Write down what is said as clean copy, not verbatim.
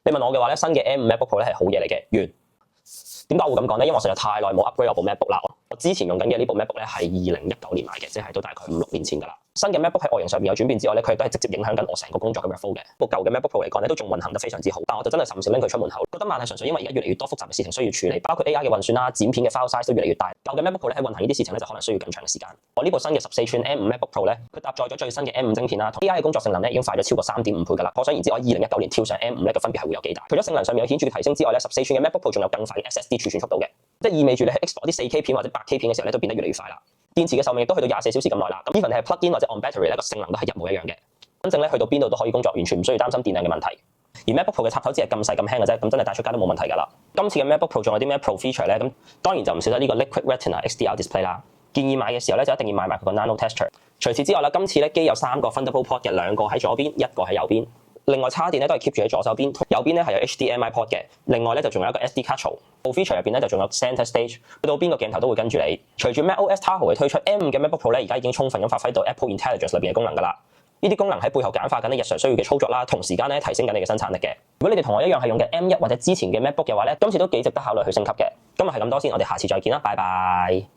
你問我嘅話咧，新嘅 M5 MacBook Pro 咧係好嘢嚟嘅。完。點解我會咁講咧？因為我實在太耐冇 upgrade 我部 MacBook 啦。我之前用緊嘅呢部 MacBook 咧係2019年買嘅，即係都大概5、6年前㗎啦。新嘅 MacBook 喺外形上面有轉變之外咧，佢亦都係直接影響緊我成個工作嘅 workflow 嘅。部舊嘅 MacBook Pro 嚟講咧，都仲運行得非常之好，但我就真係甚少拎佢出門口。覺得慢係純粹因為而家越嚟越多複雜嘅事情需要處理，包括 AI 嘅運算啦、剪片嘅 file size 都越嚟越大。舊嘅 MacBook Pro 咧喺運行呢啲事情咧就可能需要更長嘅時間。我呢部新嘅14吋 M5 MacBook Pro 咧，佢搭載咗最新嘅 M5 晶片啦，同 AI 嘅工作性能咧已經快咗超過3.5倍㗎啦。可想而知，我2019年跳上 M5 咧嘅分別係會有幾大。除咗性能上面有顯著嘅提升之外咧，14吋嘅 MacBook Pro 仲有更快嘅 SSD 儲存速度嘅，即係意味住你喺 export 啲 4K 片或者 8K 片嘅時候咧都變得越嚟越快啦。電池嘅壽命亦都去到24小時咁耐啦。咁 even 你係 plug in 或者 on battery 咧個性能都係一模一樣嘅。真正咧去到邊度都可以工作，完全唔需要擔心電量嘅問題。而 MacBook Pro 嘅插頭只係咁細咁輕嘅啫，咁真係帶出街都冇問題㗎啦。今次嘅 MacBook Pro 仲有啲咩 Pro feature 咧？咁當然就唔少得呢個 Liquid Retina XDR display 啦。建議買嘅時候咧就一定要買埋佢個 Nano Texture。除此之外啦，今次咧機有3個 Thunderbolt port 嘅，2個喺左邊，1個喺右邊。另外叉電咧都係 keep 住喺左手邊，右邊咧係有 HDMI port 嘅。另外咧就仲有一個 SD card 槽。Pro feature 入邊咧就仲有 Center Stage，去到邊個鏡頭都會跟住你。隨住 macOS Tahoe 嘅推出 ，M5 嘅 MacBook Pro 咧而家已經充分咁發揮到 Apple Intelligence 裏邊嘅功能㗎啦。呢啲功能喺背後簡化緊你日常需要嘅操作啦，同時間咧提升緊你嘅生產力嘅。如果你哋同我一樣係用嘅 M1 或者之前嘅 MacBook 嘅話咧，今次都幾值得考慮去升級嘅。今日係咁多先，我哋下次再見啦，拜拜。